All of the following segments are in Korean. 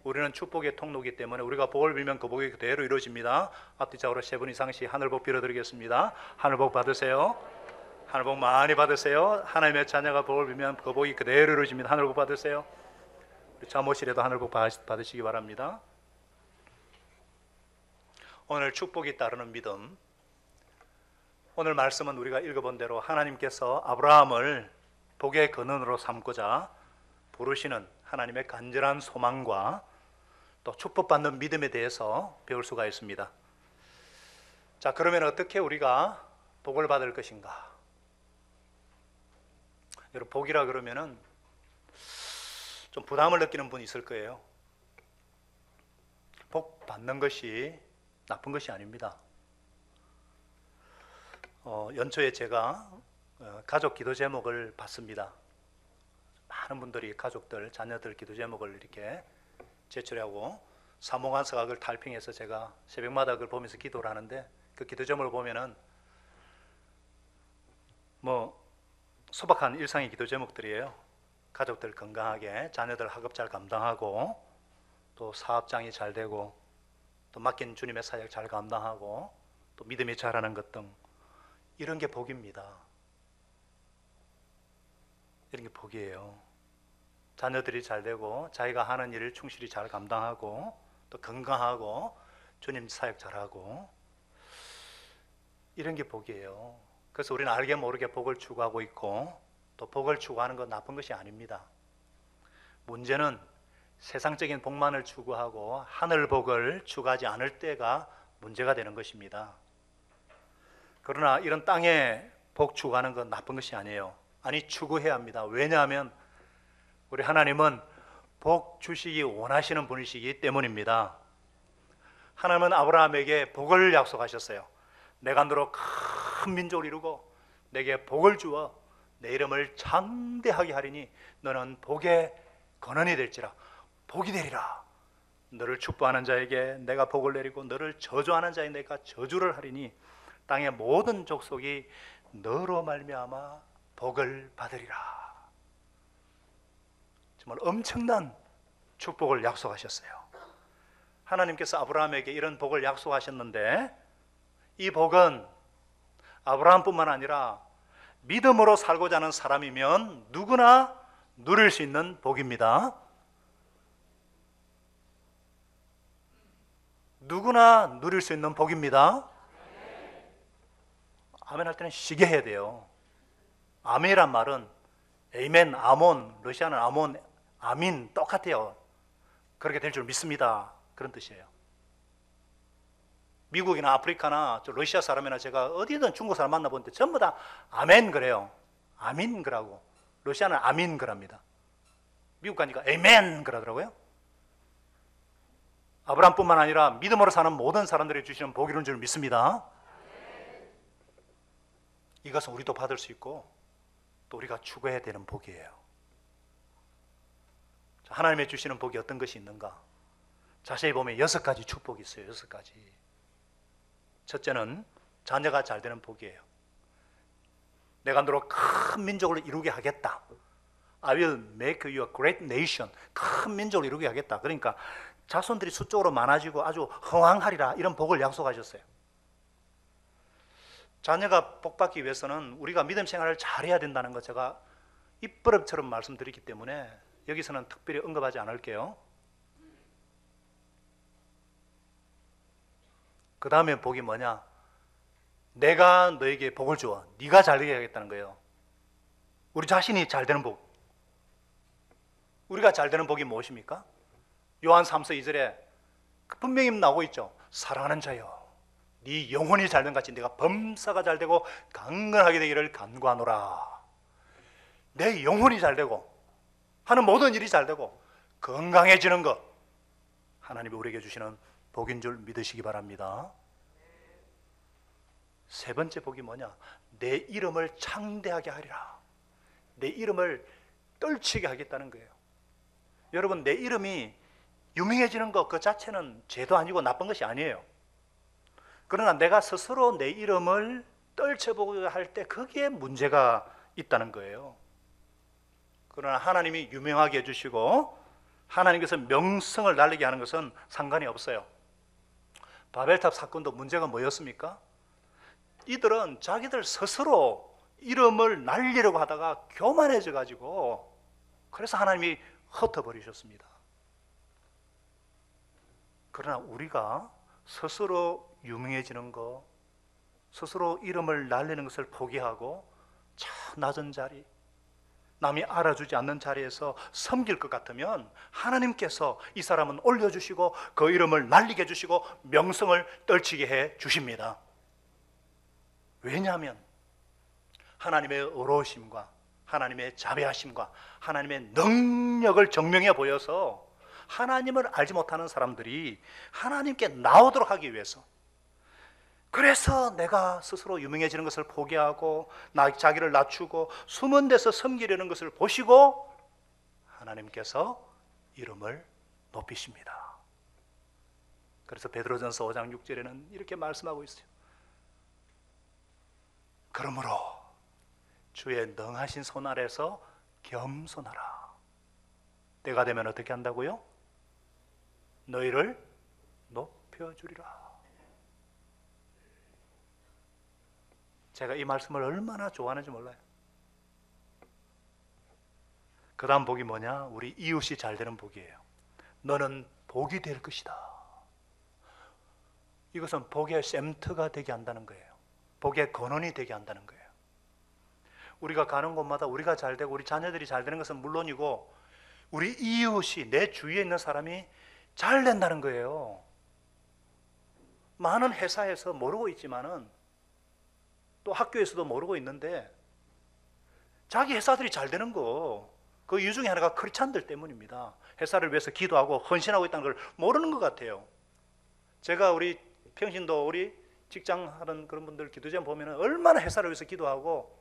우리는 축복의 통로이기 때문에 우리가 복을 빌면 그 복이 그대로 이루어집니다. 앞뒤좌우로 3분 이상씩 하늘복 빌어드리겠습니다. 하늘복 받으세요. 하늘복 많이 받으세요. 하나님의 자녀가 복을 빌면 그 복이 그대로 이루어집니다. 하늘복 받으세요. 우리 잠옷실에도 하늘복 받으시기 바랍니다. 오늘 축복이 따르는 믿음. 오늘 말씀은 우리가 읽어본 대로 하나님께서 아브라함을 복의 근원으로 삼고자 부르시는 하나님의 간절한 소망과 또 축복받는 믿음에 대해서 배울 수가 있습니다. 자, 그러면 어떻게 우리가 복을 받을 것인가? 여러분, 복이라 그러면은 좀 부담을 느끼는 분이 있을 거예요. 복 받는 것이 나쁜 것이 아닙니다. 연초에 제가 가족 기도 제목을 봤습니다. 많은 분들이 가족들, 자녀들 기도 제목을 이렇게 제출하고 사몽한서각을 탈핑해서 제가 새벽마다 그걸 보면서 기도를 하는데, 그 기도 제목을 보면은 소박한 일상의 기도 제목들이에요. 가족들 건강하게, 자녀들 학업 잘 감당하고, 또 사업장이 잘 되고, 또 맡긴 주님의 사역 잘 감당하고, 또 믿음이 자라는 것 등 이런 게 복입니다. 이런 게 복이에요. 자녀들이 잘 되고 자기가 하는 일을 충실히 잘 감당하고 또 건강하고 주님 사역 잘하고, 이런 게 복이에요. 그래서 우리는 알게 모르게 복을 추구하고 있고, 또 복을 추구하는 건 나쁜 것이 아닙니다. 문제는 세상적인 복만을 추구하고 하늘 복을 추구하지 않을 때가 문제가 되는 것입니다. 그러나 이런 땅에 복 추구하는 건 나쁜 것이 아니에요. 아니, 추구해야 합니다. 왜냐하면 우리 하나님은 복 주시기 원하시는 분이시기 때문입니다. 하나님은 아브라함에게 복을 약속하셨어요. 내가 너로 큰 민족을 이루고 내게 복을 주어 내 이름을 창대하게 하리니 너는 복의 근원이 될지라. 복이 되리라. 너를 축복하는 자에게 내가 복을 내리고 너를 저주하는 자에게 내가 저주를 하리니 땅의 모든 족속이 너로 말미암아 복을 받으리라. 정말 엄청난 축복을 약속하셨어요. 하나님께서 아브라함에게 이런 복을 약속하셨는데, 이 복은 아브라함뿐만 아니라 믿음으로 살고자 하는 사람이면 누구나 누릴 수 있는 복입니다. 누구나 누릴 수 있는 복입니다. 아멘 할 때는 시게 해야 돼요. 아멘이란 말은 에이멘, 아몬, 러시아는 아몬, 아민 똑같아요. 그렇게 될 줄 믿습니다. 그런 뜻이에요. 미국이나 아프리카나 러시아 사람이나 제가 어디든 중국 사람 만나보는데 전부 다 아멘 그래요. 아민 그라고. 러시아는 아민 그랍니다. 미국 가니까 에이멘 그러더라고요. 아브라함뿐만 아니라 믿음으로 사는 모든 사람들이 주시는 복이 이런 줄 믿습니다. 이것은 우리도 받을 수 있고 또 우리가 추구해야 되는 복이에요. 하나님의 주시는 복이 어떤 것이 있는가? 자세히 보면 6가지 축복이 있어요. 6가지. 첫째는 자녀가 잘 되는 복이에요. 내가 너로 큰 민족을 이루게 하겠다. I will make you a great nation. 큰 민족을 이루게 하겠다. 그러니까 자손들이 수적으로 많아지고 아주 흥왕하리라, 이런 복을 약속하셨어요. 자녀가 복받기 위해서는 우리가 믿음 생활을 잘해야 된다는 것 제가 입버릇처럼 말씀드리기 때문에 여기서는 특별히 언급하지 않을게요. 그 다음에 복이 뭐냐? 내가 너에게 복을 주어 네가 잘 되게 하겠다는 거예요. 우리 자신이 잘 되는 복. 우리가 잘 되는 복이 무엇입니까? 요한 3서 2절에 분명히 나오고 있죠. 사랑하는 자여, 네 영혼이 잘된 같이 네가 범사가 잘되고 강건하게 되기를 간구하노라. 내 영혼이 잘되고 하는 모든 일이 잘되고 건강해지는 것, 하나님이 우리에게 주시는 복인 줄 믿으시기 바랍니다. 세 번째 복이 뭐냐? 내 이름을 창대하게 하리라. 내 이름을 떨치게 하겠다는 거예요. 여러분, 내 이름이 유명해지는 것 그 자체는 죄도 아니고 나쁜 것이 아니에요. 그러나 내가 스스로 내 이름을 떨쳐보고 할 때 거기에 문제가 있다는 거예요. 그러나 하나님이 유명하게 해주시고 하나님께서 명성을 날리게 하는 것은 상관이 없어요. 바벨탑 사건도 문제가 뭐였습니까? 이들은 자기들 스스로 이름을 날리려고 하다가 교만해져 가지고, 그래서 하나님이 흩어버리셨습니다. 그러나 우리가 스스로 유명해지는 거, 스스로 이름을 날리는 것을 포기하고 저 낮은 자리, 남이 알아주지 않는 자리에서 섬길 것 같으면 하나님께서 이 사람은 올려주시고 그 이름을 날리게 해주시고 명성을 떨치게 해 주십니다. 왜냐하면 하나님의 의로우심과 하나님의 자비하심과 하나님의 능력을 증명해 보여서 하나님을 알지 못하는 사람들이 하나님께 나오도록 하기 위해서, 그래서 내가 스스로 유명해지는 것을 포기하고 자기를 낮추고 숨은 데서 섬기려는 것을 보시고 하나님께서 이름을 높이십니다. 그래서 베드로전서 5장 6절에는 이렇게 말씀하고 있어요. 그러므로 주의 능하신 손 아래서 겸손하라. 때가 되면 어떻게 한다고요? 너희를 높여주리라. 제가 이 말씀을 얼마나 좋아하는지 몰라요. 그 다음 복이 뭐냐? 우리 이웃이 잘 되는 복이에요. 너는 복이 될 것이다. 이것은 복의 셈트가 되게 한다는 거예요. 복의 근원이 되게 한다는 거예요. 우리가 가는 곳마다 우리가 잘 되고 우리 자녀들이 잘 되는 것은 물론이고 우리 이웃이, 내 주위에 있는 사람이 잘 된다는 거예요. 많은 회사에서 모르고 있지만은 또 학교에서도 모르고 있는데 자기 회사들이 잘 되는 거, 그 이유 중에 하나가 크리스찬들 때문입니다. 회사를 위해서 기도하고 헌신하고 있다는 걸 모르는 것 같아요. 제가 우리 평신도 우리 직장 하는 그런 분들 기도전 보면은 얼마나 회사를 위해서 기도하고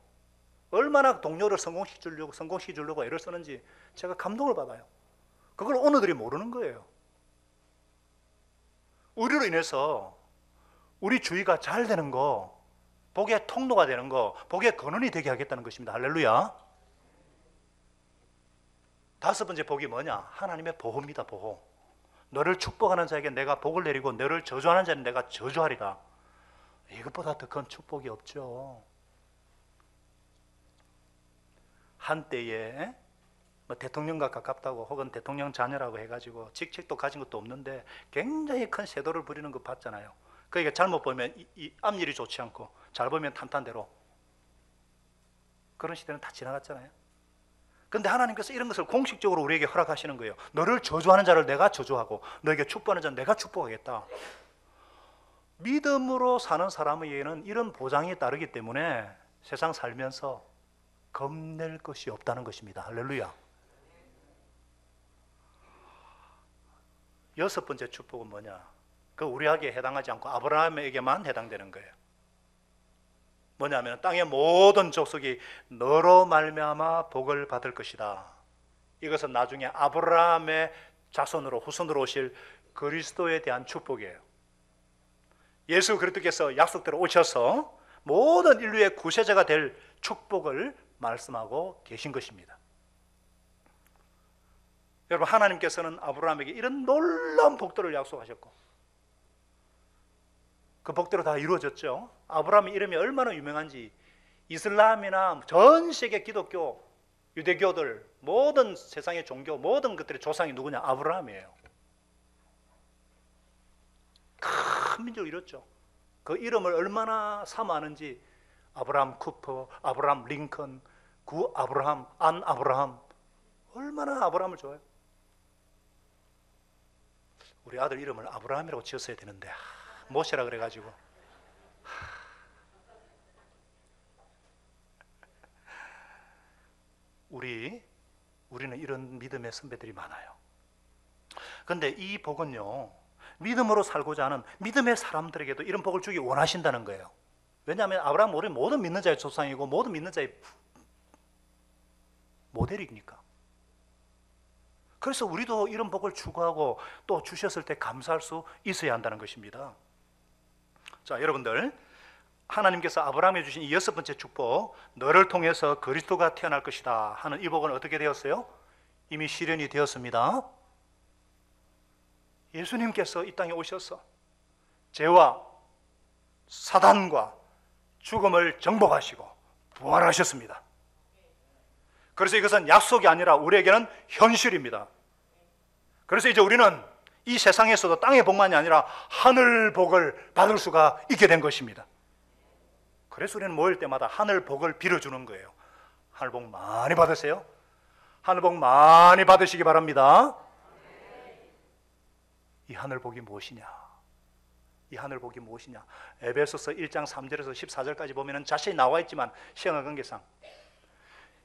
얼마나 동료를 성공시키려고 애를 쓰는지 제가 감동을 받아요. 그걸 어느들이 모르는 거예요. 우리로 인해서 우리 주위가 잘 되는 거, 복의 통로가 되는 거, 복의 근원이 되게 하겠다는 것입니다. 할렐루야. 다섯 번째 복이 뭐냐? 하나님의 보호입니다. 보호. 너를 축복하는 자에게 내가 복을 내리고 너를 저주하는 자는 내가 저주하리라. 이것보다 더 큰 축복이 없죠. 한때에 뭐 대통령과 가깝다고 혹은 대통령 자녀라고 해가지고 직책도 가진 것도 없는데 굉장히 큰 세도를 부리는 거 봤잖아요. 그러니까 잘못 보면 이 앞일이 좋지 않고 잘 보면 탄탄대로, 그런 시대는 다 지나갔잖아요. 그런데 하나님께서 이런 것을 공식적으로 우리에게 허락하시는 거예요. 너를 저주하는 자를 내가 저주하고 너에게 축복하는 자는 내가 축복하겠다. 믿음으로 사는 사람에게는 이런 보장이 따르기 때문에 세상 살면서 겁낼 것이 없다는 것입니다. 할렐루야. 여섯 번째 축복은 뭐냐? 그 우리에게 해당하지 않고 아브라함에게만 해당되는 거예요. 뭐냐면 땅의 모든 족속이 너로 말미암아 복을 받을 것이다. 이것은 나중에 아브라함의 자손으로 후손으로 오실 그리스도에 대한 축복이에요. 예수 그리스도께서 약속대로 오셔서 모든 인류의 구세자가 될 축복을 말씀하고 계신 것입니다. 여러분, 하나님께서는 아브라함에게 이런 놀라운 복들을 약속하셨고 그 복대로 다 이루어졌죠. 아브라함의 이름이 얼마나 유명한지 이슬람이나 전 세계 기독교, 유대교들, 모든 세상의 종교, 모든 것들의 조상이 누구냐? 아브라함이에요. 큰 민족을 이뤘죠. 그 이름을 얼마나 사모하는지 아브라함 쿠퍼, 아브라함 링컨, 구 아브라함, 안 아브라함, 얼마나 아브라함을 좋아해요. 우리 아들 이름을 아브라함이라고 지었어야 되는데 모세라 그래가지고. 우리는 이런 믿음의 선배들이 많아요. 그런데 이 복은요, 믿음으로 살고자 하는 믿음의 사람들에게도 이런 복을 주기 원하신다는 거예요. 왜냐하면 아브라함은 우리 모든 믿는 자의 조상이고 모든 믿는 자의 모델이니까. 그래서 우리도 이런 복을 추구하고 또 주셨을 때 감사할 수 있어야 한다는 것입니다. 자, 여러분들, 하나님께서 아브라함에 주신 이 여섯 번째 축복, 너를 통해서 그리스도가 태어날 것이다 하는 이 복은 어떻게 되었어요? 이미 실현이 되었습니다. 예수님께서 이 땅에 오셔서 죄와 사단과 죽음을 정복하시고 부활하셨습니다. 그래서 이것은 약속이 아니라 우리에게는 현실입니다. 그래서 이제 우리는 이 세상에서도 땅의 복만이 아니라 하늘 복을 받을 수가 있게 된 것입니다. 그래서 우리는 모일 때마다 하늘 복을 빌어주는 거예요. 하늘 복 많이 받으세요. 하늘 복 많이 받으시기 바랍니다. 이 하늘 복이 무엇이냐? 이 하늘 복이 무엇이냐? 에베소서 1장 3절에서 14절까지 보면 자세히 나와 있지만 시간의 관계상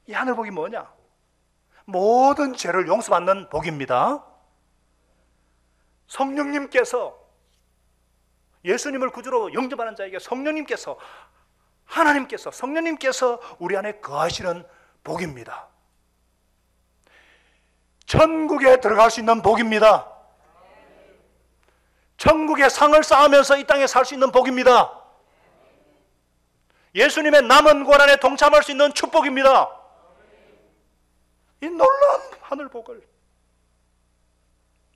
이 하늘 복이 뭐냐? 모든 죄를 용서받는 복입니다. 성령님께서 예수님을 구주로 영접하는 자에게 성령님께서 우리 안에 거하시는 복입니다. 천국에 들어갈 수 있는 복입니다. 천국의 상을 쌓으면서 이 땅에 살 수 있는 복입니다. 예수님의 남은 고난에 동참할 수 있는 축복입니다. 이 놀라운 하늘 복을,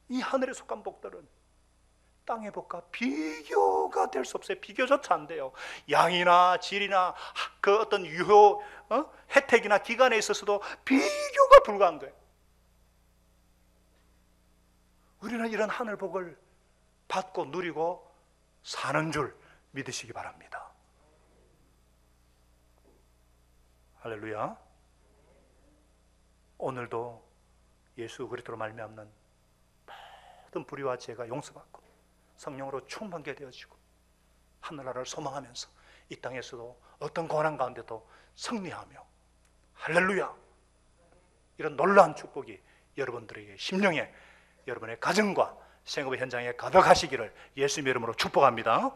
이 하늘에 속한 복들은 땅의 복과 비교가 될 수 없어요. 비교조차 안 돼요. 양이나 질이나 그 어떤 유효 혜택이나 기간에 있어서도 비교가 불가한 거예요. 우리는 이런 하늘 복을 받고 누리고 사는 줄 믿으시기 바랍니다. 할렐루야. 오늘도 예수 그리스도로 말미암는 모든 불의와 죄가 용서받고 성령으로 충만하게 되어지고 하늘나라를 소망하면서 이 땅에서도 어떤 고난 가운데도 승리하며 할렐루야, 이런 놀라운 축복이 여러분들에게 심령에, 여러분의 가정과 생업의 현장에 가득하시기를 예수님의 이름으로 축복합니다.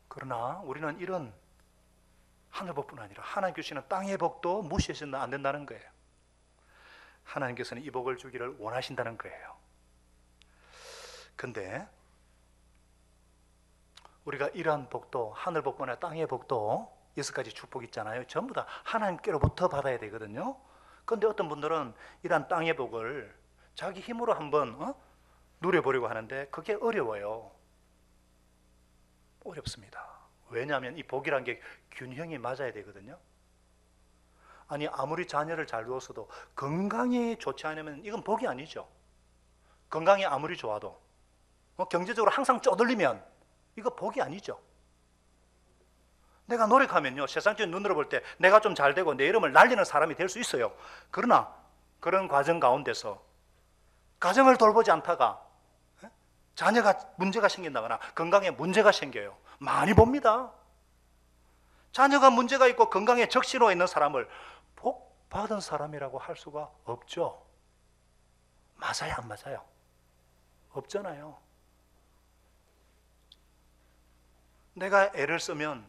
그러나 우리는 이런 하늘 복뿐 아니라 하나님 주시는 땅의 복도 무시해서는 안 된다는 거예요. 하나님께서는 이 복을 주기를 원하신다는 거예요. 근데 우리가 이러한 복도, 하늘 복뿐 아니라 땅의 복도 6가지 축복 있잖아요. 전부 다 하나님께로부터 받아야 되거든요. 그런데 어떤 분들은 이러한 땅의 복을 자기 힘으로 한번 누려보려고 하는데 그게 어려워요. 어렵습니다. 왜냐하면 이 복이라는 게 균형이 맞아야 되거든요. 아니 아무리 자녀를 잘 두었어도 건강이 좋지 않으면 이건 복이 아니죠. 건강이 아무리 좋아도 경제적으로 항상 쪼들리면 이거 복이 아니죠. 내가 노력하면요, 세상적인 눈으로 볼 때 내가 좀 잘 되고 내 이름을 날리는 사람이 될 수 있어요. 그러나 그런 과정 가운데서 가정을 돌보지 않다가 자녀가 문제가 생긴다거나 건강에 문제가 생겨요. 많이 봅니다. 자녀가 문제가 있고 건강에 적신호가 있는 사람을 복 받은 사람이라고 할 수가 없죠. 맞아요, 안 맞아요? 없잖아요. 내가 애를 쓰면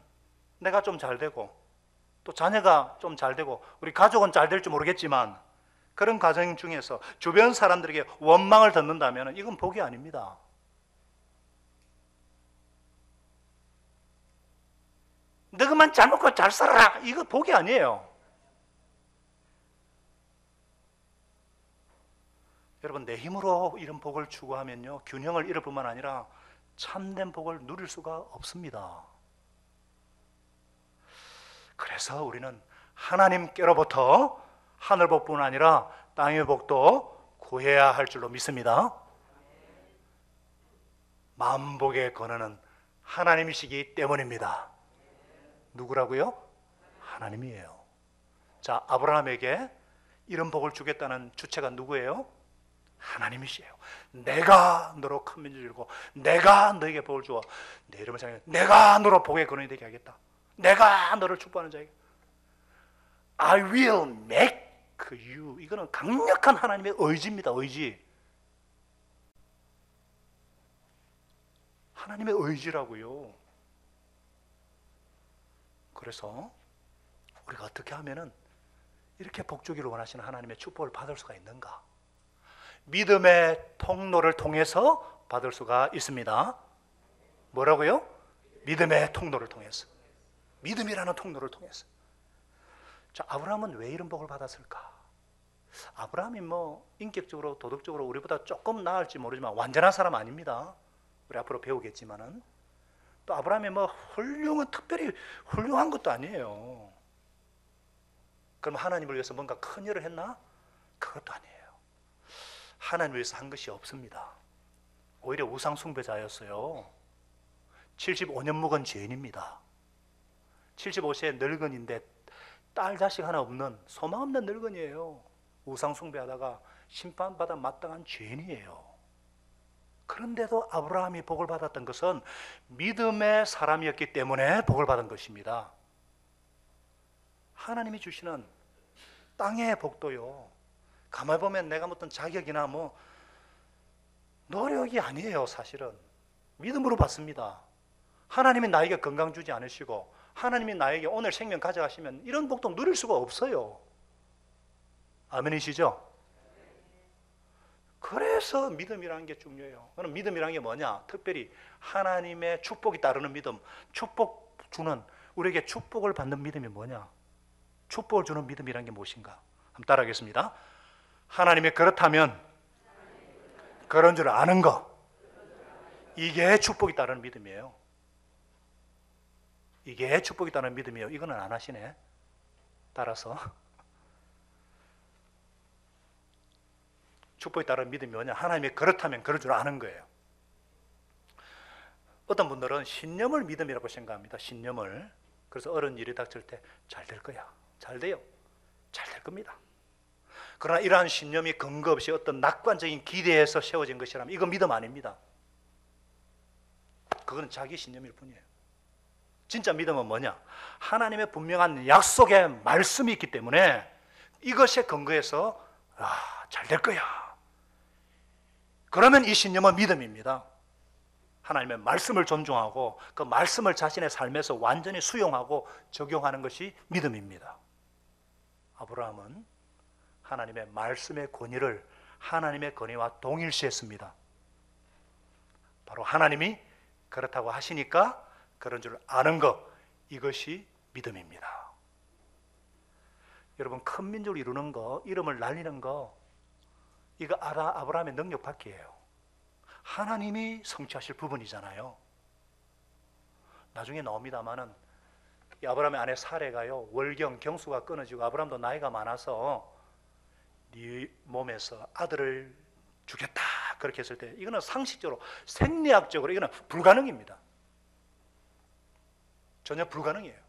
내가 좀 잘 되고 또 자녀가 좀 잘 되고 우리 가족은 잘 될지 모르겠지만 그런 과정 중에서 주변 사람들에게 원망을 듣는다면 이건 복이 아닙니다. 너그만 잘 먹고 잘 살아라, 이거 복이 아니에요. 여러분, 내 힘으로 이런 복을 추구하면요, 균형을 잃을 뿐만 아니라 참된 복을 누릴 수가 없습니다. 그래서 우리는 하나님께로부터 하늘 복뿐 아니라 땅의 복도 구해야 할 줄로 믿습니다. 만복의 근원은 하나님이시기 때문입니다. 누구라고요? 하나님이에요. 자, 아브라함에게 이런 복을 주겠다는 주체가 누구예요? 하나님이시에요. 내가 너로 큰 민족을 이루고 내가 너에게 복을 주어 내 이름을 창해 내가 너로 복의 근원이 되게 하겠다. 내가 너를 축복하는 자에게 I will make you. 이거는 강력한 하나님의 의지입니다. 의지. 하나님의 의지라고요. 그래서 우리가 어떻게 하면은 이렇게 복 주기를 원하시는 하나님의 축복을 받을 수가 있는가? 믿음의 통로를 통해서 받을 수가 있습니다. 뭐라고요? 믿음의 통로를 통해서. 믿음이라는 통로를 통해서. 자, 아브라함은 왜 이런 복을 받았을까? 아브라함이 뭐 인격적으로 도덕적으로 우리보다 조금 나을지 모르지만 완전한 사람 아닙니다. 우리 앞으로 배우겠지만은 또 아브라함이 뭐 특별히 훌륭한 것도 아니에요. 그럼 하나님을 위해서 뭔가 큰 일을 했나? 그것도 아니에요. 하나님을 위해서 한 것이 없습니다. 오히려 우상 숭배자였어요. 75년 묵은 죄인입니다. 75세의 늙은인데 딸 자식 하나 없는 소망 없는 늙은이에요. 우상 숭배하다가 심판받아 마땅한 죄인이에요. 그런데도 아브라함이 복을 받았던 것은 믿음의 사람이었기 때문에 복을 받은 것입니다. 하나님이 주시는 땅의 복도요, 가만히 보면 내가 어떤 자격이나 뭐 노력이 아니에요. 사실은 믿음으로 받습니다. 하나님이 나에게 건강 주지 않으시고 하나님이 나에게 오늘 생명 가져가시면 이런 복도 누릴 수가 없어요. 아멘이시죠? 그래서 믿음이라는 게 중요해요. 그럼 믿음이라는 게 뭐냐? 특별히 하나님의 축복이 따르는 믿음, 축복 주는, 우리에게 축복을 받는 믿음이 뭐냐? 축복을 주는 믿음이라는 게 무엇인가? 한번 따라하겠습니다. 하나님이 그렇다면 그런 줄 아는 거, 이게 축복이 따르는 믿음이에요. 이게 축복이 따르는 믿음이에요. 이거는 안 하시네. 따라서 축복이 따르는 믿음이 뭐냐? 하나님이 그렇다면 그럴 줄 아는 거예요. 어떤 분들은 신념을 믿음이라고 생각합니다. 신념을. 그래서 어려운 일이 닥칠 때 잘 될 거야, 잘 돼요, 잘 될 겁니다. 그러나 이러한 신념이 근거 없이 어떤 낙관적인 기대에서 세워진 것이라면 이건 믿음 아닙니다. 그거는 자기 신념일 뿐이에요. 진짜 믿음은 뭐냐? 하나님의 분명한 약속의 말씀이 있기 때문에 이것에 근거해서 잘 될 거야, 그러면 이 신념은 믿음입니다. 하나님의 말씀을 존중하고 그 말씀을 자신의 삶에서 완전히 수용하고 적용하는 것이 믿음입니다. 아브라함은 하나님의 말씀의 권위를 하나님의 권위와 동일시했습니다. 바로 하나님이 그렇다고 하시니까 그런 줄 아는 것, 이것이 믿음입니다. 여러분, 큰 민족을 이루는 거, 이름을 날리는 거, 이거 아브라함의 능력 밖이에요. 하나님이 성취하실 부분이잖아요. 나중에 나옵니다마는 이 아브라함의 아내 사레가요, 월경 경수가 끊어지고 아브라함도 나이가 많아서 네 몸에서 아들을 주겠다 그렇게 했을 때 이거는 상식적으로, 생리학적으로 이거는 불가능입니다. 전혀 불가능이에요.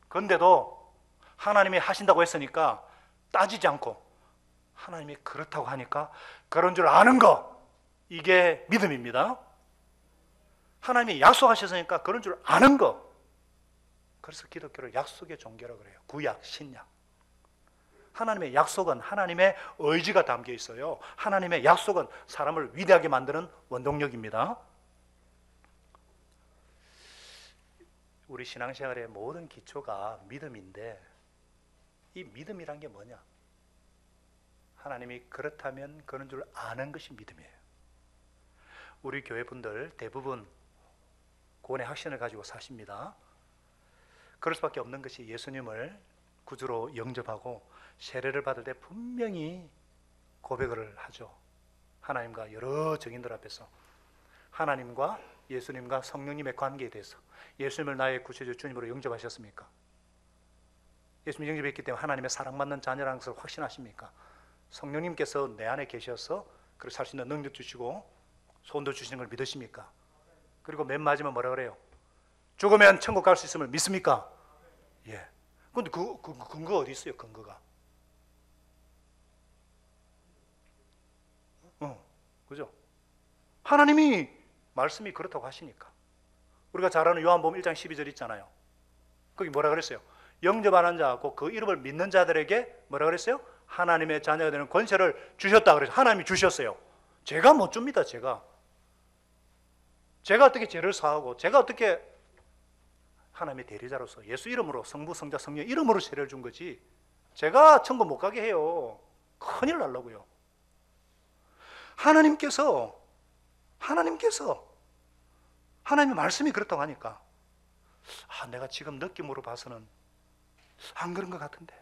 그런데도 하나님이 하신다고 했으니까 따지지 않고 하나님이 그렇다고 하니까 그런 줄 아는 거, 이게 믿음입니다. 하나님이 약속하셨으니까 그런 줄 아는 거. 그래서 기독교를 약속의 종교라고 그래요. 구약, 신약. 하나님의 약속은 하나님의 의지가 담겨 있어요. 하나님의 약속은 사람을 위대하게 만드는 원동력입니다. 우리 신앙생활의 모든 기초가 믿음인데 이 믿음이란 게 뭐냐? 하나님이 그렇다면 그런 줄 아는 것이 믿음이에요. 우리 교회 분들 대부분 구원의 확신을 가지고 사십니다. 그럴 수밖에 없는 것이 예수님을 구주로 영접하고 세례를 받을 때 분명히 고백을 하죠. 하나님과 여러 증인들 앞에서 하나님과 예수님과 성령님의 관계에 대해서, 예수님을 나의 구세주 주님으로 영접하셨습니까? 예수님 영접했기 때문에 하나님의 사랑받는 자녀라는 것을 확신하십니까? 성령님께서 내 안에 계셔서 그렇게 살 수 있는 능력 주시고 소원도 주시는 걸 믿으십니까? 그리고 맨 마지막 뭐라 그래요? 죽으면 천국 갈 수 있음을 믿습니까? 예. 근데 그 근거 어디 있어요? 근거가. 그죠? 하나님이 말씀이 그렇다고 하시니까. 우리가 잘 아는 요한복음 1장 12절 있잖아요. 거기 뭐라 그랬어요? 영접하는 자하고 그 이름을 믿는 자들에게 뭐라 그랬어요? 하나님의 자녀가 되는 권세를 주셨다 그래서 하나님이 주셨어요. 제가 못 줍니다. 제가 어떻게 죄를 사하고 제가 어떻게 하나님의 대리자로서 예수 이름으로 성부 성자 성령 이름으로 세례를 준 거지, 제가 천국 못 가게 해요. 큰일 날라고요. 하나님께서 하나님의 말씀이 그렇다고 하니까 내가 지금 느낌으로 봐서는 안 그런 것 같은데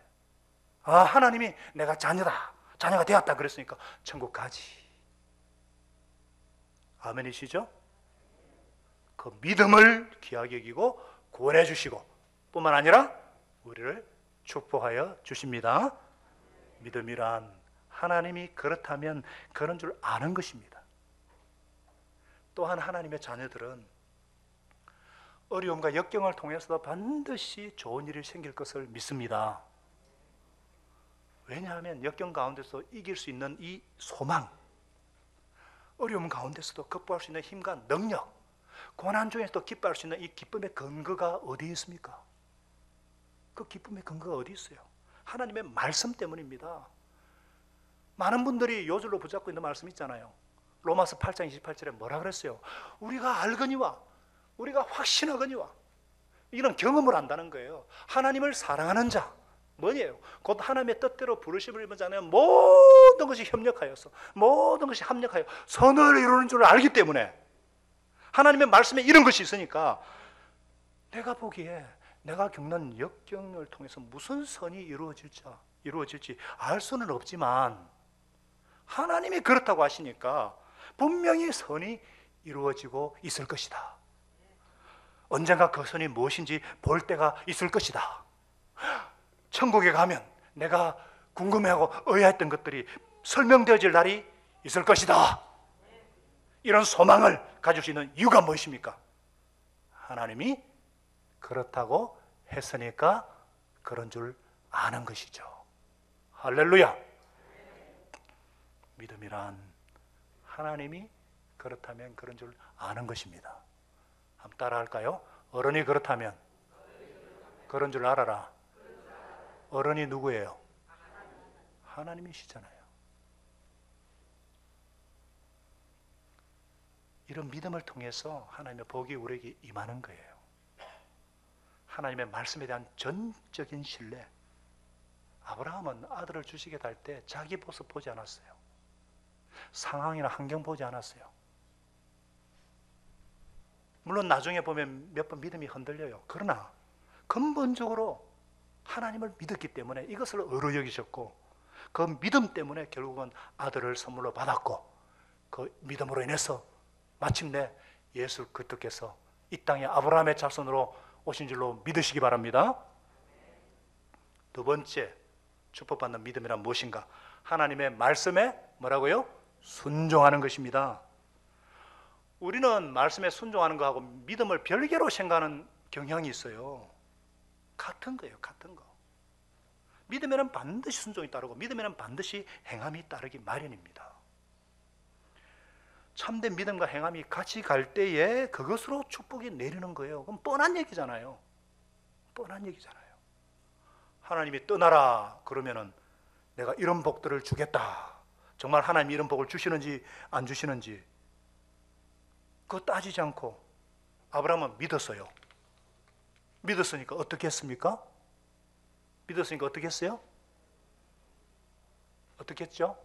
하나님이 내가 자녀가 되었다 그랬으니까 천국 가지. 아멘이시죠? 그 믿음을 귀하게 여기고 구원해 주시고 뿐만 아니라 우리를 축복하여 주십니다. 믿음이란 하나님이 그렇다면 그런 줄 아는 것입니다. 또한 하나님의 자녀들은 어려움과 역경을 통해서도 반드시 좋은 일이 생길 것을 믿습니다. 왜냐하면 역경 가운데서 이길 수 있는 이 소망, 어려움 가운데서도 극복할 수 있는 힘과 능력, 고난 중에서도 기뻐할 수 있는 이 기쁨의 근거가 어디에 있습니까? 그 기쁨의 근거가 어디 있어요? 하나님의 말씀 때문입니다. 많은 분들이 요절로 붙잡고 있는 말씀 있잖아요. 로마서 8장 28절에 뭐라 그랬어요? 우리가 알거니와 우리가 확신하거니와, 이런 경험을 한다는 거예요. 하나님을 사랑하는 자, 뭐예요? 곧 하나님의 뜻대로 부르심을 입은 자는 모든 것이 협력하여서, 모든 것이 합력하여 선을 이루는 줄 알기 때문에, 하나님의 말씀에 이런 것이 있으니까 내가 보기에 내가 겪는 역경을 통해서 무슨 선이 이루어질지 알 수는 없지만 하나님이 그렇다고 하시니까 분명히 선이 이루어지고 있을 것이다. 언젠가 그 선이 무엇인지 볼 때가 있을 것이다. 천국에 가면 내가 궁금해하고 의아했던 것들이 설명되어질 날이 있을 것이다. 이런 소망을 가질 수 있는 이유가 무엇입니까? 하나님이 그렇다고 했으니까 그런 줄 아는 것이죠. 할렐루야. 믿음이란 하나님이 그렇다면 그런 줄 아는 것입니다. 한번 따라 할까요? 어른이 그렇다면 그런 줄 알아라. 어른이 누구예요? 하나님이시잖아요. 이런 믿음을 통해서 하나님의 복이 우리에게 임하는 거예요. 하나님의 말씀에 대한 전적인 신뢰. 아브라함은 아들을 주시게 할 때 자기 모습 보지 않았어요. 상황이나 환경 보지 않았어요. 물론 나중에 보면 몇 번 믿음이 흔들려요. 그러나 근본적으로 하나님을 믿었기 때문에 이것을 의로 여기셨고, 그 믿음 때문에 결국은 아들을 선물로 받았고, 그 믿음으로 인해서 마침내 예수 그리스도께서 이 땅에 아브라함의 자손으로 오신 줄로 믿으시기 바랍니다. 두 번째 축복받는 믿음이란 무엇인가? 하나님의 말씀에 뭐라고요? 순종하는 것입니다. 우리는 말씀에 순종하는 것하고 믿음을 별개로 생각하는 경향이 있어요. 같은 거예요, 같은 거. 믿음에는 반드시 순종이 따르고 믿음에는 반드시 행함이 따르기 마련입니다. 참된 믿음과 행함이 같이 갈 때에 그것으로 축복이 내리는 거예요. 그럼 뻔한 얘기잖아요. 뻔한 얘기잖아요. 하나님이 떠나라 그러면은 내가 이런 복들을 주겠다. 정말 하나님이 이런 복을 주시는지 안 주시는지 그거 따지지 않고 아브라함은 믿었어요. 믿었으니까 어떻게 했습니까? 믿었으니까 어떻게 했어요? 어떻게 했죠?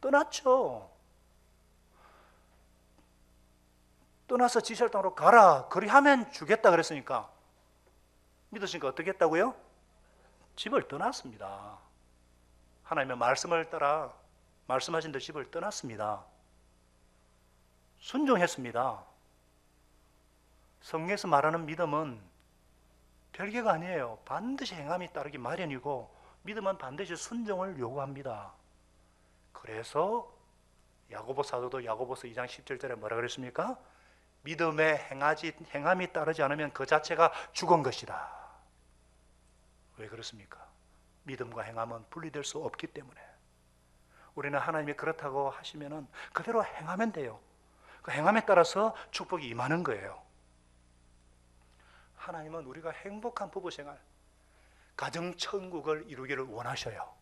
떠났죠. 떠나서 지시할 땅으로 가라. 그리하면 주겠다 그랬으니까 믿으시니까 어떻게 했다고요? 집을 떠났습니다. 하나님의 말씀을 따라 말씀하신 대로 집을 떠났습니다. 순종했습니다. 성경에서 말하는 믿음은 별개가 아니에요. 반드시 행함이 따르기 마련이고 믿음은 반드시 순종을 요구합니다. 그래서 야고보 사도도 야고보서 2장 17절에 뭐라 그랬습니까? 믿음에 행함이 따르지 않으면 그 자체가 죽은 것이다. 왜 그렇습니까? 믿음과 행함은 분리될 수 없기 때문에. 우리는 하나님이 그렇다고 하시면은 그대로 행하면 돼요. 그 행함에 따라서 축복이 임하는 거예요. 하나님은 우리가 행복한 부부생활, 가정천국을 이루기를 원하셔요.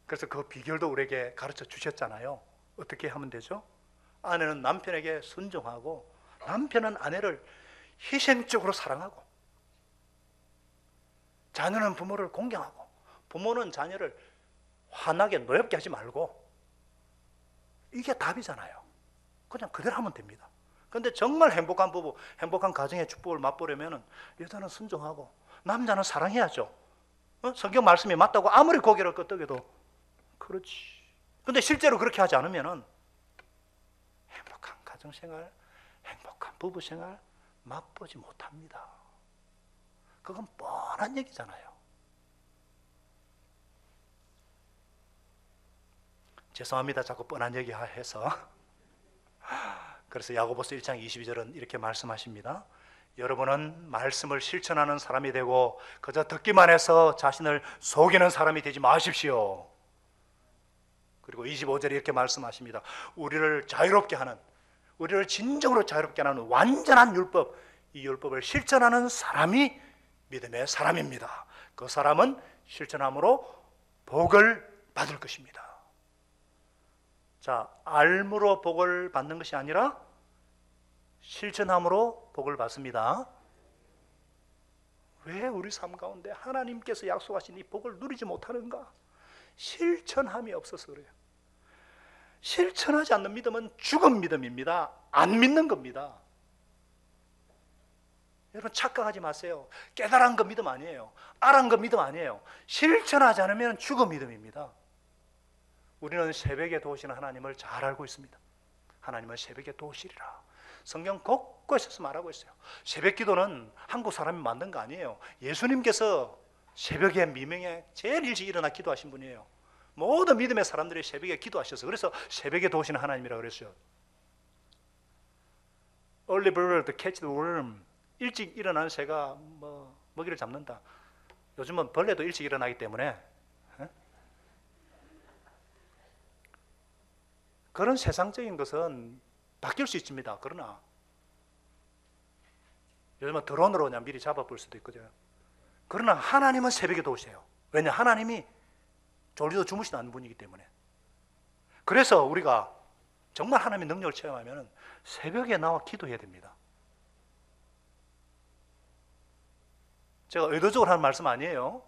그래서 그 비결도 우리에게 가르쳐 주셨잖아요. 어떻게 하면 되죠? 아내는 남편에게 순종하고 남편은 아내를 희생적으로 사랑하고 자녀는 부모를 공경하고 부모는 자녀를 화나게 노엽게 하지 말고, 이게 답이잖아요. 그냥 그대로 하면 됩니다. 그런데 정말 행복한 부부, 행복한 가정의 축복을 맛보려면 여자는 순종하고 남자는 사랑해야죠. 성경 말씀이 맞다고 아무리 고개를 끄덕여도 그렇지. 근데 실제로 그렇게 하지 않으면은 행복한 가정생활, 행복한 부부생활 맛보지 못합니다. 그건 뻔한 얘기잖아요. 죄송합니다. 자꾸 뻔한 얘기 해서. 그래서 야고보서 1장 22절은 이렇게 말씀하십니다. 여러분은 말씀을 실천하는 사람이 되고 그저 듣기만 해서 자신을 속이는 사람이 되지 마십시오. 그리고 25절에 이렇게 말씀하십니다. 우리를 자유롭게 하는, 우리를 진정으로 자유롭게 하는 완전한 율법, 이 율법을 실천하는 사람이 믿음의 사람입니다. 그 사람은 실천함으로 복을 받을 것입니다. 자, 알므로 복을 받는 것이 아니라 실천함으로 복을 받습니다. 왜 우리 삶 가운데 하나님께서 약속하신 이 복을 누리지 못하는가? 실천함이 없어서 그래요. 실천하지 않는 믿음은 죽은 믿음입니다. 안 믿는 겁니다. 여러분 착각하지 마세요. 깨달은 거 믿음 아니에요. 알은 거 믿음 아니에요. 실천하지 않으면 죽은 믿음입니다. 우리는 새벽에 도우시는 하나님을 잘 알고 있습니다. 하나님은 새벽에 도우시리라. 성경 곳곳에서 말하고 있어요. 새벽 기도는 한국 사람이 만든 거 아니에요. 예수님께서 새벽에 미명에 제일 일찍 일어나 기도하신 분이에요. 모든 믿음의 사람들이 새벽에 기도하셔서 그래서 새벽에 도우시는 하나님이라고 그랬어요. Early bird catch the worm. 일찍 일어나는 새가 먹이를 잡는다. 요즘은 벌레도 일찍 일어나기 때문에 그런 세상적인 것은 바뀔 수 있습니다. 그러나 요즘은 드론으로 그냥 미리 잡아볼 수도 있거든요. 그러나 하나님은 새벽에 도우세요. 왜냐? 하나님이 졸리도 주무시지 않는 분이기 때문에. 그래서 우리가 정말 하나님의 능력을 체험하면 새벽에 나와 기도해야 됩니다. 제가 의도적으로 하는 말씀 아니에요.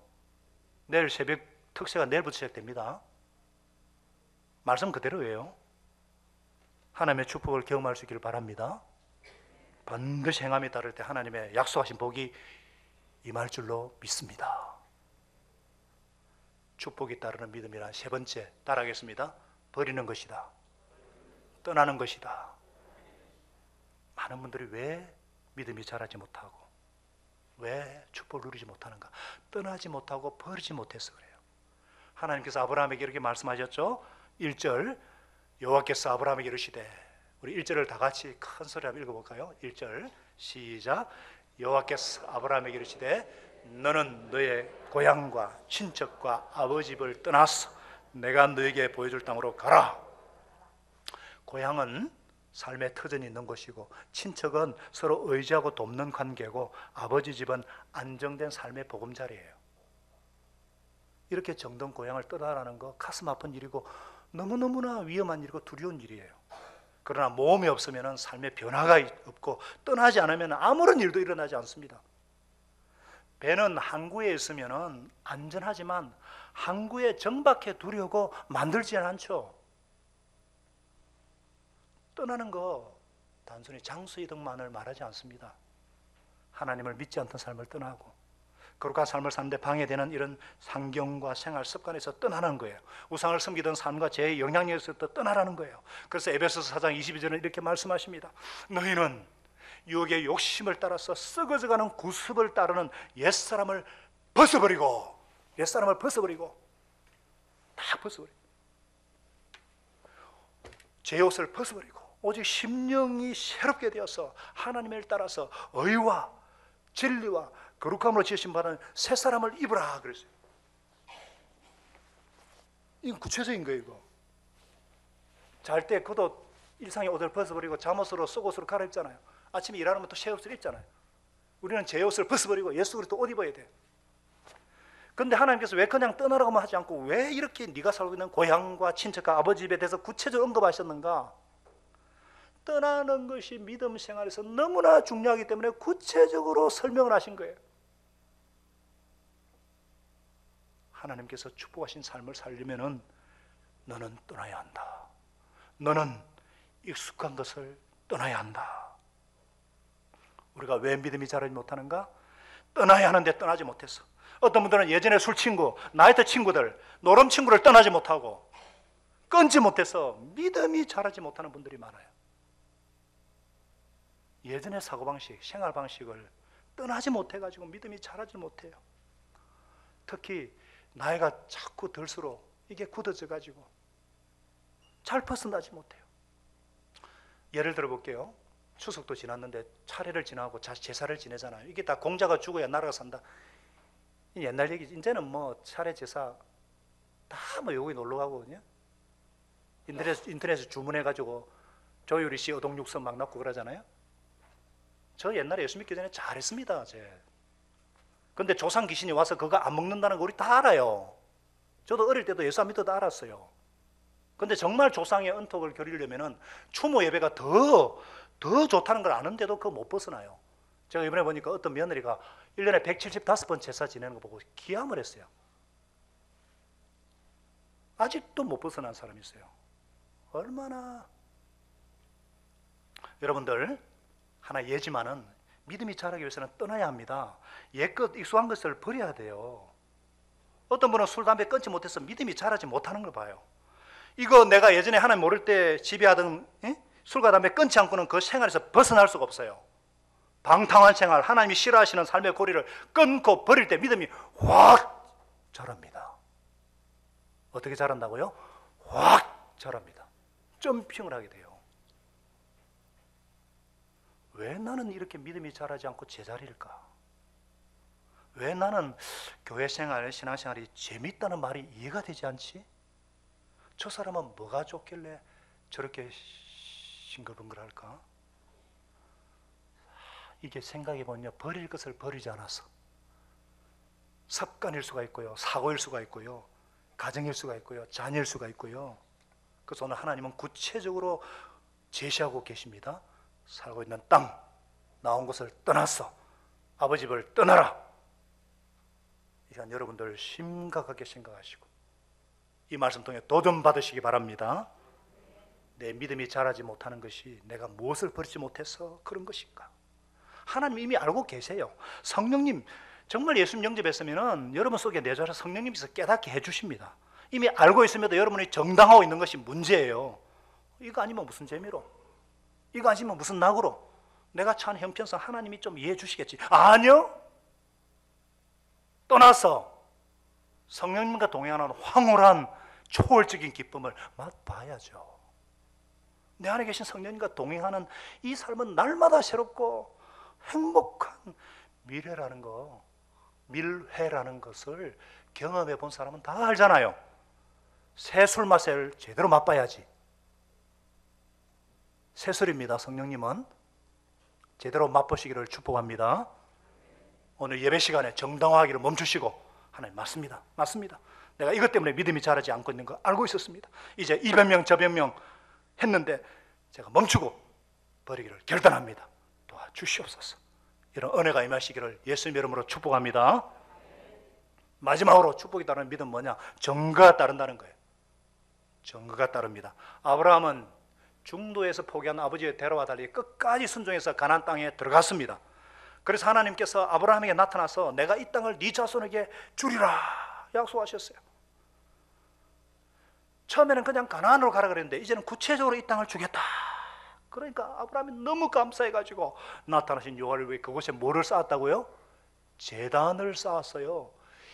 내일 새벽 특세가 내일부터 시작됩니다. 말씀 그대로예요. 하나님의 축복을 경험할 수 있기를 바랍니다. 반드시 행함에 따를 때 하나님의 약속하신 복이 임할 줄로 믿습니다. 축복이 따르는 믿음이란 세 번째 따라하겠습니다. 버리는 것이다. 떠나는 것이다. 많은 분들이 왜 믿음이 자라지 못하고 왜 축복을 누리지 못하는가? 떠나지 못하고 버리지 못해서 그래요. 하나님께서 아브라함에게 이렇게 말씀하셨죠. 1절 여호와께서 아브라함에게 이르시되, 우리 1절을 다 같이 큰 소리 한번 읽어볼까요? 1절 시작. 여호와께서 아브라함에게 이르시되 너는 너의 고향과 친척과 아버지 집을 떠나서 내가 너에게 보여줄 땅으로 가라. 고향은 삶의 터전이 있는 곳이고 친척은 서로 의지하고 돕는 관계고 아버지 집은 안정된 삶의 보금자리예요. 이렇게 정든 고향을 떠나라는 거 가슴 아픈 일이고 너무너무나 위험한 일이고 두려운 일이에요. 그러나 모험이 없으면 삶의 변화가 없고 떠나지 않으면 아무런 일도 일어나지 않습니다. 배는 항구에 있으면 안전하지만 항구에 정박해 두려고 만들지는 않죠. 떠나는 거 단순히 장수 이동만을 말하지 않습니다. 하나님을 믿지 않던 삶을 떠나고 거룩한 삶을 사는데 방해되는 이런 환경과 생활 습관에서 떠나는 거예요. 우상을 섬기던 삶과 제 영향력에서 떠나라는 거예요. 그래서 에베소서 4장 22절은 이렇게 말씀하십니다. 너희는 유혹의 욕심을 따라서 썩어져가는 구습을 따르는 옛사람을 벗어버리고 다 벗어버리고 제 옷을 벗어버리고 오직 심령이 새롭게 되어서 하나님을 따라서 의와 진리와 거룩함으로 지으신 바는 새 사람을 입으라 그랬어요. 이건 구체적인 거예요. 이거 잘 때 그도 일상의 옷을 벗어버리고 잠옷으로 속옷으로 갈아입잖아요. 아침에 일하면 또 새 옷을 입잖아요. 우리는 제 옷을 벗어버리고 예수 그리스도 옷 입어야 돼. 그런데 하나님께서 왜 그냥 떠나라고만 하지 않고 왜 이렇게 네가 살고 있는 고향과 친척과 아버지 집에 대해서 구체적으로 언급하셨는가? 떠나는 것이 믿음 생활에서 너무나 중요하기 때문에 구체적으로 설명을 하신 거예요. 하나님께서 축복하신 삶을 살려면 너는 떠나야 한다. 너는 익숙한 것을 떠나야 한다. 우리가 왜 믿음이 자라지 못하는가? 떠나야 하는데 떠나지 못해서 어떤 분들은 예전에 술 친구, 나이트 친구들, 노름 친구를 떠나지 못하고 끊지 못해서 믿음이 자라지 못하는 분들이 많아요. 예전의 사고방식, 생활방식을 떠나지 못해가지고 믿음이 자라지 못해요. 특히 나이가 자꾸 들수록 이게 굳어져가지고 잘 벗어나지 못해요. 예를 들어 볼게요. 추석도 지났는데 차례를 지나고 제사를 지내잖아요. 이게 다 공자가 죽어야 나라가 산다. 옛날 얘기. 이제는 뭐 차례 제사 다 뭐 여기 놀러 가거든요. 인터넷에 주문해가지고 조유리 씨 어동육선 막 넣고 그러잖아요. 저 옛날에 예수 믿기 전에 잘했습니다. 근데 조상 귀신이 와서 그거 안 먹는다는 거 우리 다 알아요. 저도 어릴 때도 예수 안 믿어도 알았어요. 근데 정말 조상의 은톡을 겨리려면은 추모 예배가 더 좋다는 걸 아는데도 그거 못 벗어나요. 제가 이번에 보니까 어떤 며느리가 1년에 175번 제사 지내는 거 보고 기함을 했어요. 아직도 못 벗어난 사람이 있어요. 얼마나. 여러분들, 하나 예지만은 믿음이 자라기 위해서는 떠나야 합니다. 옛것 익숙한 것을 버려야 돼요. 어떤 분은 술, 담배 끊지 못해서 믿음이 자라지 못하는 걸 봐요. 이거 내가 예전에 하나님 모를 때 지배하던 술과 담배 끊지 않고는 그 생활에서 벗어날 수가 없어요. 방탕한 생활, 하나님이 싫어하시는 삶의 고리를 끊고 버릴 때 믿음이 확 자랍니다. 어떻게 자란다고요? 확 자랍니다. 점핑을 하게 돼요. 왜 나는 이렇게 믿음이 자라지 않고 제자리일까? 왜 나는 교회 생활, 신앙생활이 재밌다는 말이 이해가 되지 않지? 저 사람은 뭐가 좋길래 저렇게 싱글벙글할까? 이게 생각해보면 버릴 것을 버리지 않아서 습관일 수가 있고요, 사고일 수가 있고요, 가정일 수가 있고요, 자녀일 수가 있고요. 그래서 오늘 하나님은 구체적으로 제시하고 계십니다. 살고 있는 땅, 나온 곳을 떠났어. 아버지 집을 떠나라. 이건 여러분들 심각하게 생각하시고 이 말씀 통해 도전 받으시기 바랍니다. 내 믿음이 자라지 못하는 것이 내가 무엇을 버리지 못해서 그런 것인가? 하나님 이미 알고 계세요. 성령님, 정말 예수님 영접했으면 여러분 속에 내주하셔 성령님께서 깨닫게 해주십니다. 이미 알고 있음에도 여러분이 정당하고 있는 것이 문제예요. 이거 아니면 무슨 재미로? 이거 아니면 무슨 낙으로? 내가 처한 형편상 하나님이 좀 이해해 주시겠지. 아니요. 떠나서 성령님과 동행하는 황홀한 초월적인 기쁨을 맛봐야죠. 내 안에 계신 성령님과 동행하는 이 삶은 날마다 새롭고 행복한 미래라는 거, 밀회라는 것을 경험해 본 사람은 다 알잖아요. 새 술 맛을 제대로 맛봐야지. 새 술입니다. 성령님은 제대로 맛보시기를 축복합니다. 오늘 예배 시간에 정당화하기를 멈추시고 하나님 맞습니다. 맞습니다. 내가 이것 때문에 믿음이 자라지 않고 있는 거 알고 있었습니다. 이제 이 변명 저 변명 했는데 제가 멈추고 버리기를 결단합니다. 도와주시옵소서. 이런 은혜가 임하시기를 예수님 이름으로 축복합니다. 마지막으로 축복이 따르는 믿음 뭐냐? 정거가 따른다는 거예요. 정거가 따릅니다. 아브라함은 중도에서 포기한 아버지의 대로와 달리 끝까지 순종해서 가나안 땅에 들어갔습니다. 그래서 하나님께서 아브라함에게 나타나서 내가 이 땅을 네 자손에게 주리라 약속하셨어요. 처음에는 그냥 가나안으로 가라 그랬는데 이제는 구체적으로 이 땅을 주겠다. 그러니까 아브라함이 너무 감사해가지고 나타나신 여호와를 위해 그곳에 뭐를 쌓았다고요? 제단을 쌓았어요.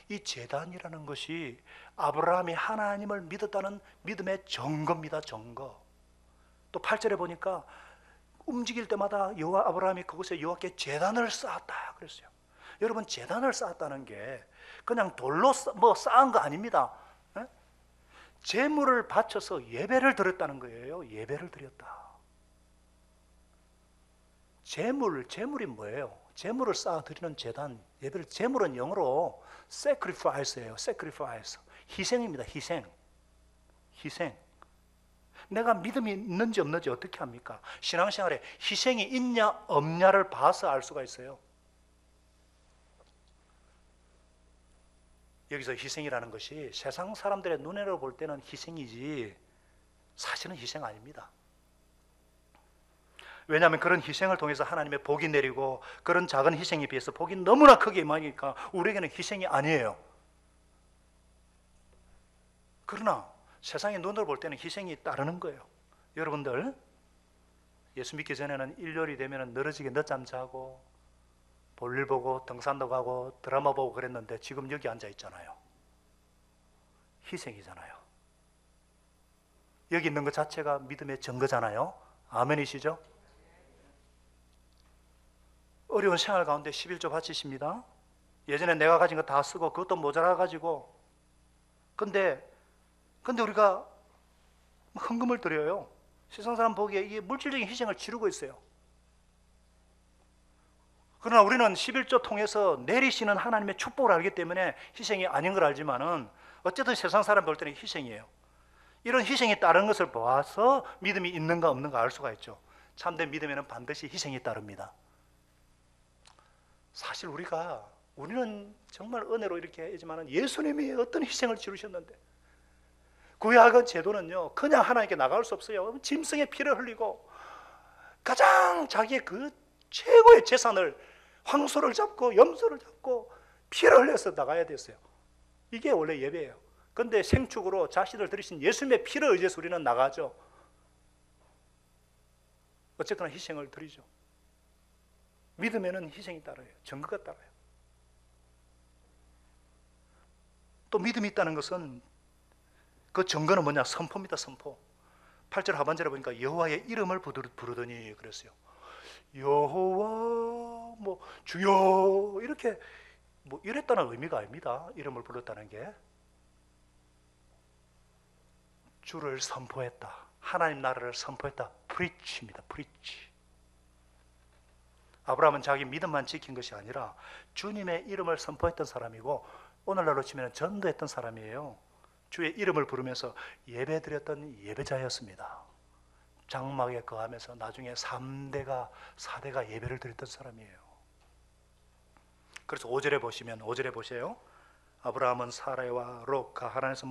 이 제단이라는 것이 아브라함이 하나님을 믿었다는 믿음의 증거입니다. 증거. 또 8절에 보니까 움직일 때마다 아브라함이 그곳에 여호와께 제단을 쌓았다 그랬어요. 여러분, 제단을 쌓았다는 게 그냥 돌로 쌓은 거 아닙니다. 제물을 바쳐서 예배를 드렸다는 거예요. 예배를 드렸다. 제물이 뭐예요? 제물을 쌓아 드리는 제단, 예배를, 제물은 영어로 sacrifice예요. sacrifice. 희생입니다. 희생. 내가 믿음이 있는지 없는지 어떻게 합니까? 신앙생활에 희생이 있냐 없냐를 봐서 알 수가 있어요. 여기서 희생이라는 것이 세상 사람들의 눈으로 볼 때는 희생이지 사실은 희생 아닙니다. 왜냐하면 그런 희생을 통해서 하나님의 복이 내리고 그런 작은 희생에 비해서 복이 너무나 크게 임하니까 우리에게는 희생이 아니에요. 그러나 세상의 눈으로 볼 때는 희생이 따르는 거예요. 여러분들 예수 믿기 전에는 일요일이 되면 늘어지게 늦잠 자고 볼일 보고 등산도 가고 드라마 보고 그랬는데 지금 여기 앉아 있잖아요. 희생이잖아요. 여기 있는 것 자체가 믿음의 증거잖아요. 아멘이시죠? 어려운 생활 가운데 11조 바치십니다. 예전에 내가 가진 거 다 쓰고 그것도 모자라가지고 근데 우리가 헌금을 드려요. 세상 사람 보기에 이게 물질적인 희생을 치르고 있어요. 그러나 우리는 11조 통해서 내리시는 하나님의 축복을 알기 때문에 희생이 아닌 걸 알지만은 어쨌든 세상 사람 볼 때는 희생이에요. 이런 희생이 따른 것을 보아서 믿음이 있는가 없는가 알 수가 있죠. 참된 믿음에는 반드시 희생이 따릅니다. 사실 우리는 정말 은혜로 이렇게 하지만은 예수님이 어떤 희생을 치르셨는데 구약의 제도는요 그냥 하나님께 나갈 수 없어요. 짐승의 피를 흘리고 가장 자기의 그 최고의 재산을 황소를 잡고 염소를 잡고 피를 흘려서 나가야 됐어요. 이게 원래 예배예요. 그런데 생축으로 자신을 들이신 예수님의 피를 의지해서 우리는 나가죠. 어쨌거나 희생을 드리죠. 믿음에는 희생이 따라요. 증거가 따라요. 또 믿음이 있다는 것은 그 증거는 뭐냐? 선포입니다. 선포. 8절 하반절에 보니까 여호와의 이름을 부르더니 그랬어요. 여호와 주여 이렇게 이랬다는 의미가 아닙니다. 이름을 불렀다는 게 주를 선포했다. 하나님 나라를 선포했다. preach입니다. preach. 아브라함은 자기 믿음만 지킨 것이 아니라 주님의 이름을 선포했던 사람이고 오늘날로 치면 전도했던 사람이에요. 주의 이름을 부르면서 예배드렸던 예배자였습니다. 장막에 거하면서 나중에 3대가 4대가 예배를 드렸던 사람이에요. 그래서 5절에 보세요. 아브라함은 사라와 롯과 하란에서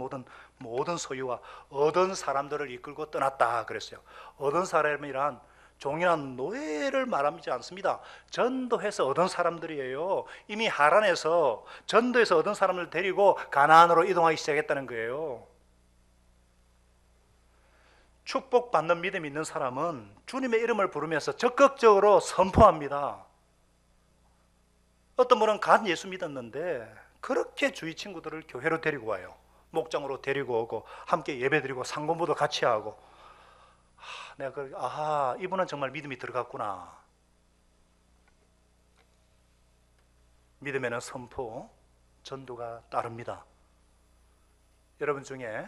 모든 소유와 얻은 사람들을 이끌고 떠났다 그랬어요. 얻은 사람이란 종이나 노예를 말하지 않습니다. 전도해서 얻은 사람들이에요. 이미 하란에서 전도해서 얻은 사람을 데리고 가나안으로 이동하기 시작했다는 거예요. 축복받는 믿음이 있는 사람은 주님의 이름을 부르면서 적극적으로 선포합니다. 어떤 분은 간 예수 믿었는데 그렇게 주위 친구들을 교회로 데리고 와요. 목장으로 데리고 오고 함께 예배드리고 상고모도 같이 하고 내가 이분은 정말 믿음이 들어갔구나. 믿음에는 선포, 전도가 따릅니다. 여러분 중에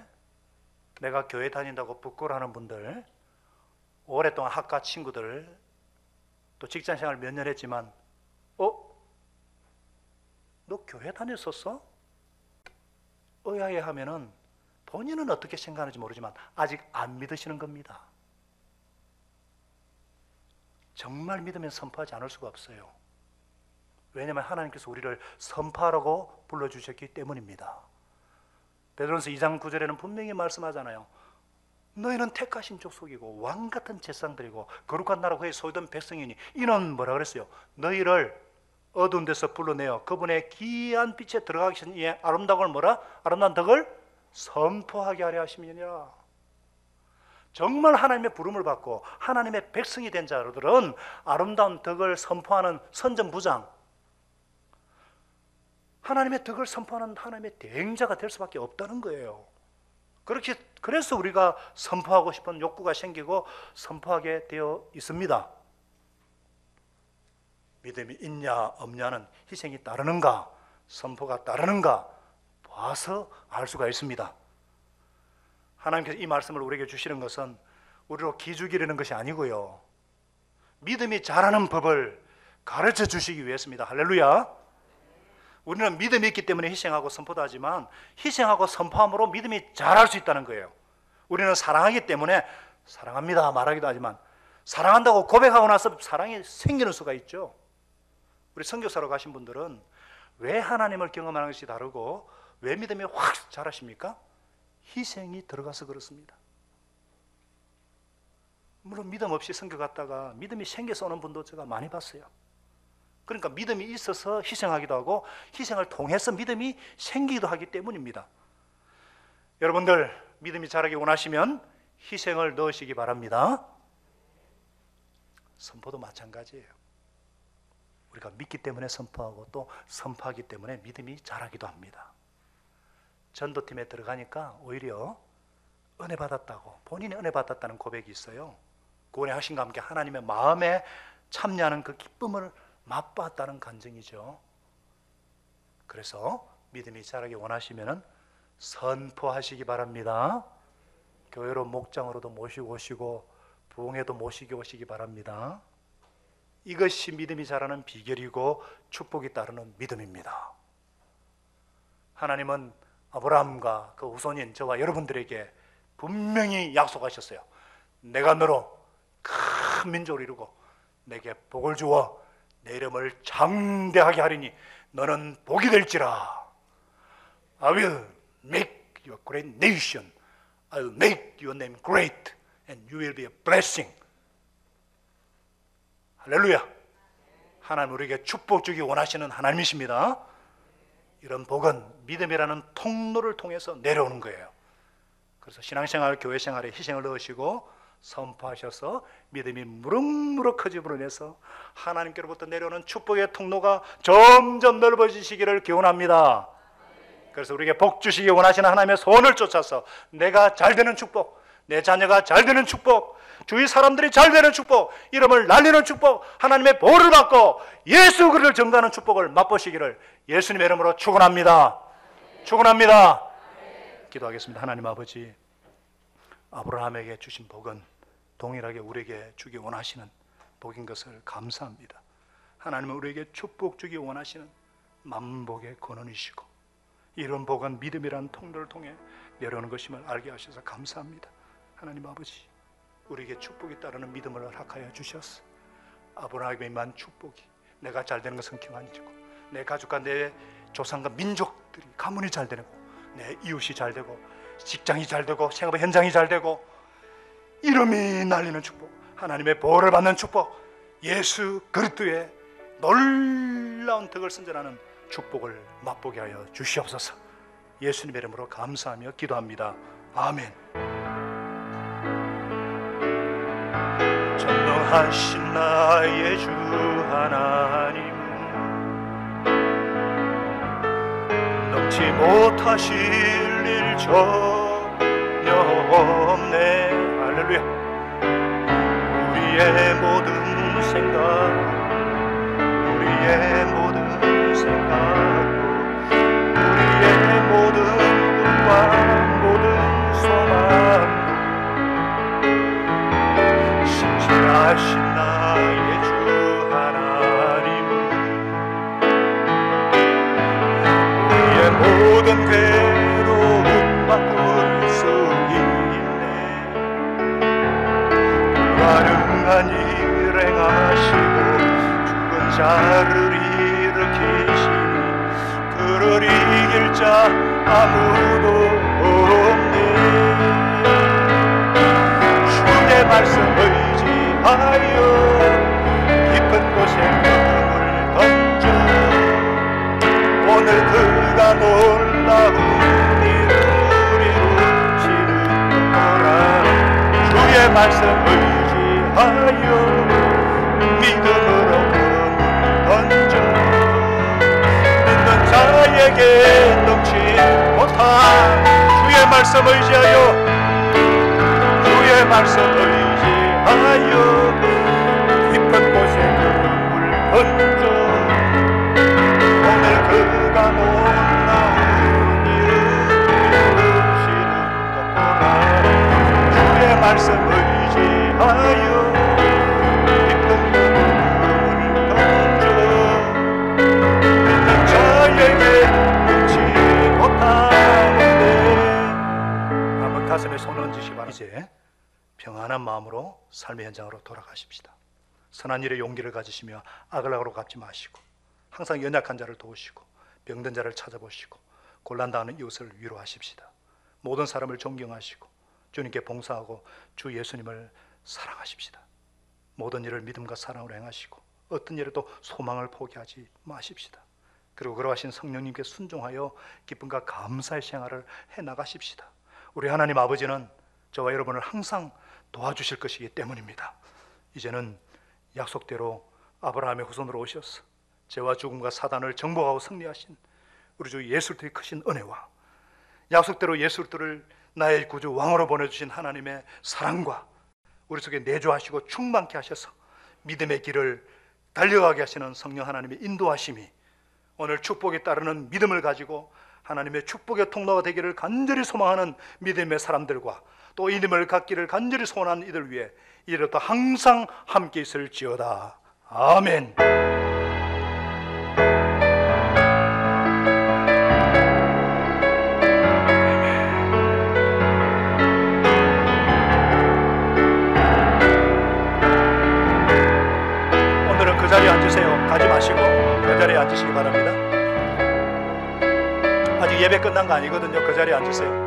내가 교회 다닌다고 부끄러워하는 분들, 오랫동안 학과 친구들, 또 직장생활 몇 년 했지만 너 교회 다녔었어? 의아해 하면은 본인은 어떻게 생각하는지 모르지만 아직 안 믿으시는 겁니다. 정말 믿으면 선포하지 않을 수가 없어요. 왜냐하면 하나님께서 우리를 선포하라고 불러주셨기 때문입니다. 베드로전서 2장 9절에는 분명히 말씀하잖아요. 너희는 택하신 족속이고 왕같은 제사장들이고 거룩한 나라 후에 소유된 백성이니 이는 뭐라 그랬어요? 너희를 어두운 데서 불러내어 그분의 기이한 빛에 들어가기 전에 이 아름다운 덕을 선포하게 하려 하심이니라. 정말 하나님의 부름을 받고 하나님의 백성이 된 자들은 아름다운 덕을 선포하는 선전부장, 하나님의 덕을 선포하는 하나님의 대행자가 될 수밖에 없다는 거예요. 그래서 우리가 선포하고 싶은 욕구가 생기고 선포하게 되어 있습니다. 믿음이 있냐 없냐는 희생이 따르는가 선포가 따르는가 봐서 알 수가 있습니다. 하나님께서 이 말씀을 우리에게 주시는 것은 우리로 기죽이려는 것이 아니고요, 믿음이 자라는 법을 가르쳐 주시기 위해서입니다. 할렐루야. 우리는 믿음이 있기 때문에 희생하고 선포도 하지만 희생하고 선포함으로 믿음이 자랄 수 있다는 거예요. 우리는 사랑하기 때문에 사랑합니다 말하기도 하지만 사랑한다고 고백하고 나서 사랑이 생기는 수가 있죠. 우리 선교사로 가신 분들은 왜 하나님을 경험하는 것이 다르고 왜 믿음이 확 자라십니까? 희생이 들어가서 그렇습니다. 물론 믿음 없이 선교 갔다가 믿음이 생겨서 오는 분도 제가 많이 봤어요. 그러니까 믿음이 있어서 희생하기도 하고 희생을 통해서 믿음이 생기기도 하기 때문입니다. 여러분들 믿음이 자라기 원하시면 희생을 넣으시기 바랍니다. 선포도 마찬가지예요. 우리가 믿기 때문에 선포하고 또 선포하기 때문에 믿음이 자라기도 합니다. 전도팀에 들어가니까 오히려 은혜 받았다고, 본인이 은혜 받았다는 고백이 있어요. 구원의 하신과 함께 하나님의 마음에 참여하는 그 기쁨을 맛봤다는 간증이죠. 그래서 믿음이 자라기 원하시면 선포하시기 바랍니다. 교회로 목장으로도 모시고 오시고 부흥회도 모시고 오시기 바랍니다. 이것이 믿음이 자라는 비결이고 축복이 따르는 믿음입니다. 하나님은 아브라함과 그 후손인 저와 여러분들에게 분명히 약속하셨어요. 내가 너로 큰 민족을 이루고 내게 복을 주어 내 이름을 장대하게 하리니 너는 복이 될지라. I will make you a great nation. I will make your name great and you will be a blessing. 할렐루야. 하나님 우리에게 축복 주기 원하시는 하나님이십니다. 이런 복은 믿음이라는 통로를 통해서 내려오는 거예요. 그래서 신앙생활, 교회생활에 희생을 넣으시고 선포하셔서 믿음이 무럭무럭 커짐으로 인해서 하나님께로부터 내려오는 축복의 통로가 점점 넓어지시기를 기원합니다. 그래서 우리에게 복 주시기 원하시는 하나님의 소원을 쫓아서 내가 잘 되는 축복, 내 자녀가 잘 되는 축복, 주위 사람들이 잘 되는 축복, 이름을 날리는 축복, 하나님의 보호를 받고 예수 그리스도를 전가하는 축복을 맛보시기를 예수님의 이름으로 축원합니다. 축원합니다. 기도하겠습니다. 하나님 아버지, 아브라함에게 주신 복은 동일하게 우리에게 주기 원하시는 복인 것을 감사합니다. 하나님은 우리에게 축복 주기 원하시는 만복의 근원이시고 이런 복은 믿음이라는 통로를 통해 내려오는 것임을 알게 하셔서 감사합니다. 하나님 아버지, 우리에게 축복이 따르는 믿음을 허락하여 주셨어. 아브라함에게 임한 축복이 내가 잘 되는 것은 경한이고 내 가족과 내 조상과 민족들이 가문이 잘 되고 내 이웃이 잘 되고 직장이 잘 되고 생업의 현장이 잘 되고 이름이 날리는 축복, 하나님의 보호를 받는 축복, 예수 그리스도의 놀라운 덕을 선전하는 축복을 맛보게 하여 주시옵소서. 예수님의 이름으로 감사하며 기도합니다. 아멘. 전능하신 나의 주 하나님, 넘지 못하실 일 전혀 없네. 할렐루야. 우리의 모든 생각, 우리의 모든 생각도, 우리의 모든 꿈과 모든 소망도 신실하신 나의 주 하나님은 우리의 모든 괴로움 바꿀 수 있네. 불가능한 일 행하시고 죽은 자를 일으키시니 그를 이길 자 아무도 없네. 주의 말씀 의지하여 깊은 곳에 꿈을 던져 오늘 그가 놀라운 일을 이루시는 거라. 주의 말씀 의지하여 믿음으로 꿈을 던져 믿는 자에게 넘지 못한 주의 말씀 의지하여, 주의 말씀 의지하여 깊은 곳에 꿈을 던져 오늘 그가 놀라운 일을 이루시는 것 보라. 주의 말씀 의지하여 깊은 꿈을 던져 믿는 자에게 넘지 못하는데. 한번 가슴에 손 얹으시기 바랍니다. 이제 평안한 마음으로 삶의 현장으로 돌아가십시다. 선한 일에 용기를 가지시며 악을 갚지 마시고 항상 연약한 자를 도우시고 병든 자를 찾아보시고 곤란당하는 이웃을 위로하십시다. 모든 사람을 존경하시고 주님께 봉사하고 주 예수님을 사랑하십시다. 모든 일을 믿음과 사랑으로 행하시고 어떤 일에도 소망을 포기하지 마십시다. 그리고 그러하신 성령님께 순종하여 기쁨과 감사의 생활을 해나가십시다. 우리 하나님 아버지는 저와 여러분을 항상 도와주실 것이기 때문입니다. 이제는 약속대로 아브라함의 후손으로 오셔서 죄와 죽음과 사단을 정복하고 승리하신 우리 주 예수 그리스도의 크신 은혜와 약속대로 예수 그리스도를 나의 구주 왕으로 보내주신 하나님의 사랑과 우리 속에 내주하시고 충만케 하셔서 믿음의 길을 달려가게 하시는 성령 하나님의 인도하심이 오늘 축복에 따르는 믿음을 가지고 하나님의 축복의 통로가 되기를 간절히 소망하는 믿음의 사람들과 또 이 믿음을 갖기를 간절히 소원하는 이들 위해 이로부터 항상 함께 있을지어다. 아멘. 오늘은 그 자리에 앉으세요. 가지 마시고 그 자리에 앉으시기 바랍니다. 아직 예배 끝난 거 아니거든요. 그 자리에 앉으세요.